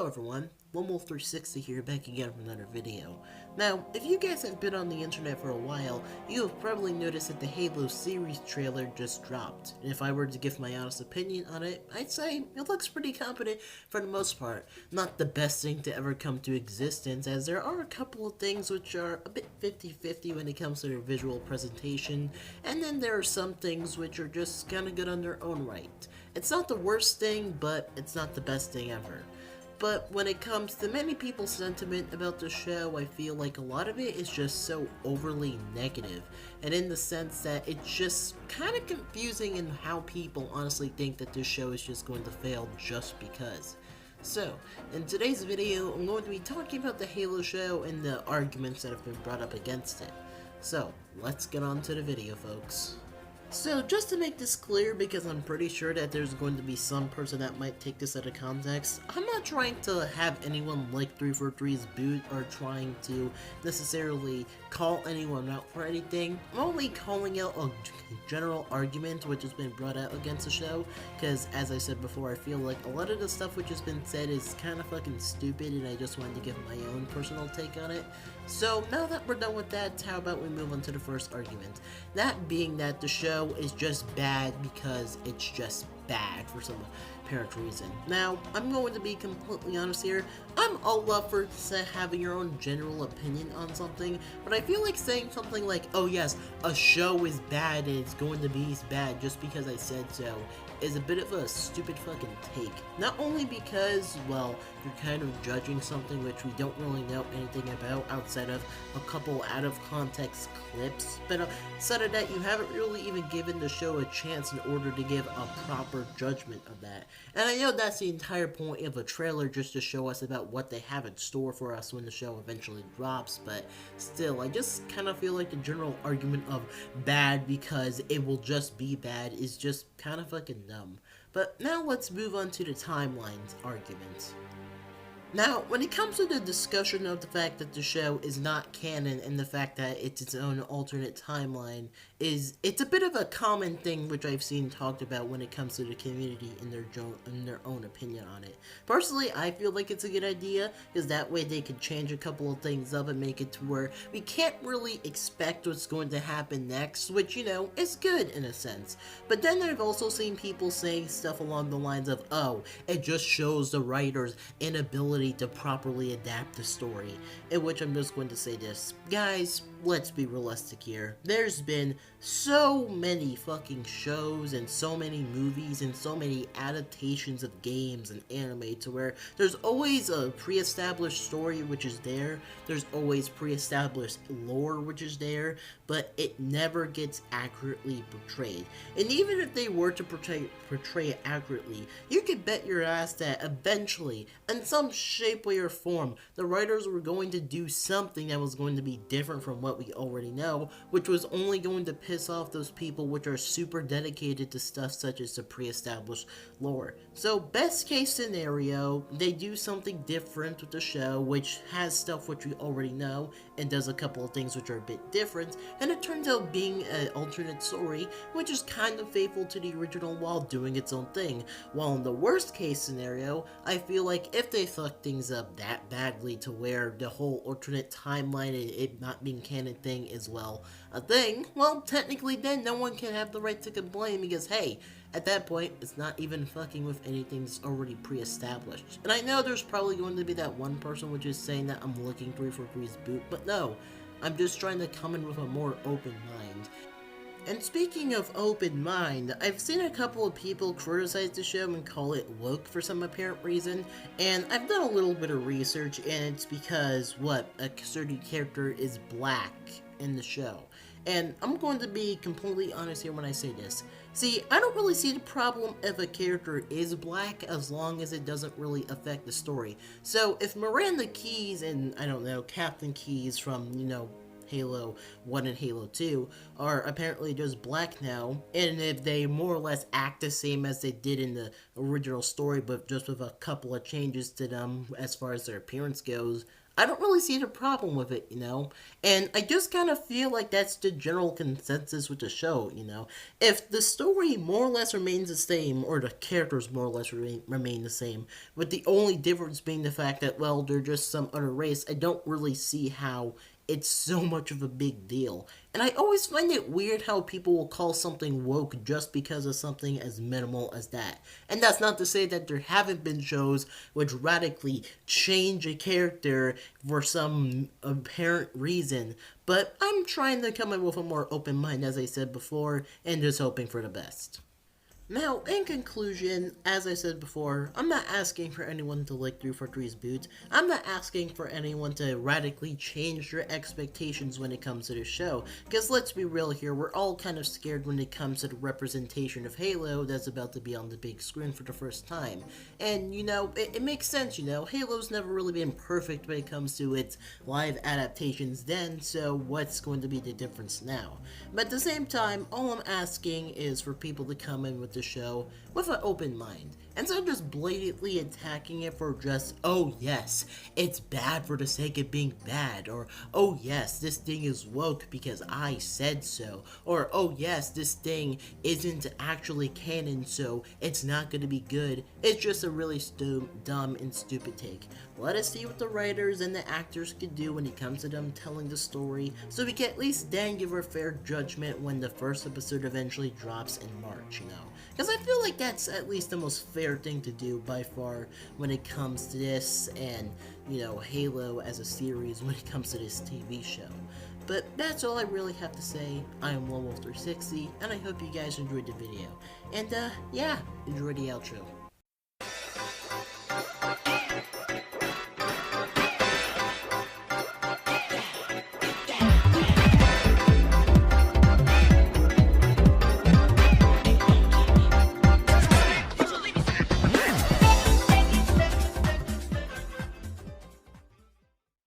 Hello everyone, LoneWolf360 here, back again for another video. Now, if you guys have been on the internet for a while, you have probably noticed that the Halo series trailer just dropped. And if I were to give my honest opinion on it, I'd say it looks pretty competent for the most part. Not the best thing to ever come to existence, as there are a couple of things which are a bit 50-50 when it comes to their visual presentation, and then there are some things which are just kinda good on their own right. It's not the worst thing, but it's not the best thing ever. But when it comes to many people's sentiment about the show, I feel like a lot of it is just so overly negative, and in the sense that it's just kind of confusing in how people honestly think that this show is just going to fail just because. So, in today's video, I'm going to be talking about the Halo show and the arguments that have been brought up against it. So, let's get on to the video, folks. So, just to make this clear, because I'm pretty sure that there's going to be some person that might take this out of context, I'm not trying to have anyone like 343's boot or trying to necessarily call anyone out for anything. I'm only calling out a general argument which has been brought out against the show, because as I said before, I feel like a lot of the stuff which has been said is kind of fucking stupid, and I just wanted to give my own personal take on it. So now that we're done with that, how about we move on to the first argument? That being that the show is just bad because it's just bad for some apparent reason. Now, I'm going to be completely honest here. I'm all up for having your own general opinion on something, but I feel like saying something like, oh yes, a show is bad and it's going to be bad just because I said so, is a bit of a stupid fucking take. Not only because, well, you're kind of judging something which we don't really know anything about outside of a couple out of context clips, but outside of that, you haven't really even given the show a chance in order to give a proper judgment of that. And I know that's the entire point of a trailer, just to show us about what they have in store for us when the show eventually drops, but still, I just kind of feel like the general argument of bad because it will just be bad is just kind of fucking dumb. But now let's move on to the timelines argument. Now, when it comes to the discussion of the fact that the show is not canon and the fact that it's its own alternate timeline, it's a bit of a common thing which I've seen talked about when it comes to the community in their own opinion on it. Personally, I feel like it's a good idea, because that way they could change a couple of things up and make it to where we can't really expect what's going to happen next, which, you know, is good in a sense. But then I've also seen people saying stuff along the lines of, oh, it just shows the writer's inability to properly adapt the story, in which I'm just going to say this. Guys, let's be realistic here. There's been so many fucking shows and so many movies and so many adaptations of games and anime to where there's always a pre-established story which is there, there's always pre-established lore which is there, but it never gets accurately portrayed. And even if they were to portray it accurately, you could bet your ass that eventually, in some shape, way, or form, the writers were going to do something that was going to be different from what we already know, which was only going to piss off those people which are super dedicated to stuff such as the pre-established lore. So best case scenario, they do something different with the show which has stuff which we already know and does a couple of things which are a bit different, and it turns out being an alternate story which is kind of faithful to the original while doing its own thing. While in the worst case scenario, I feel like if they fuck things up that badly to where the whole alternate timeline and it not being canon thing is, well, a thing, well, technically then no one can have the right to complain, because hey, at that point, it's not even fucking with anything that's already pre-established. And I know there's probably going to be that one person which is saying that I'm looking 343's boot, but no, I'm just trying to come in with a more open mind. And speaking of open mind, I've seen a couple of people criticize the show and call it woke for some apparent reason, and I've done a little bit of research, and it's because, what, a certain character is black in the show. And I'm going to be completely honest here when I say this. See, I don't really see the problem if a character is black as long as it doesn't really affect the story. So if Miranda Keyes and, I don't know, Captain Keyes from, you know, Halo 1 and Halo 2 are apparently just black now, and if they more or less act the same as they did in the original story but just with a couple of changes to them as far as their appearance goes, I don't really see the problem with it, you know? And I just kind of feel like that's the general consensus with the show, you know? If the story more or less remains the same, or the characters more or less remain the same, with the only difference being the fact that, well, they're just some other race, I don't really see how it's so much of a big deal. And I always find it weird how people will call something woke just because of something as minimal as that. And that's not to say that there haven't been shows which radically change a character for some apparent reason, but I'm trying to come in with a more open mind, as I said before, and just hoping for the best. Now, in conclusion, as I said before, I'm not asking for anyone to lick 343's boots. I'm not asking for anyone to radically change their expectations when it comes to the show. Because let's be real here, we're all kind of scared when it comes to the representation of Halo that's about to be on the big screen for the first time. And, you know, it makes sense, you know, Halo's never really been perfect when it comes to its live adaptations then, so what's going to be the difference now? But at the same time, all I'm asking is for people to come in with the show with an open mind, instead of just blatantly attacking it for just, oh yes, it's bad for the sake of being bad, or oh yes, this thing is woke because I said so, or oh yes, this thing isn't actually canon, so it's not going to be good. It's just a really dumb and stupid take. Let us see what the writers and the actors could do when it comes to them telling the story, so we can at least then give our fair judgment when the first episode eventually drops in March, you know? Because I feel like that's at least the most fair thing to do by far when it comes to this and, you know, Halo as a series when it comes to this TV show. But that's all I really have to say. I am LoneWolf360, and I hope you guys enjoyed the video. And, yeah, enjoy the outro.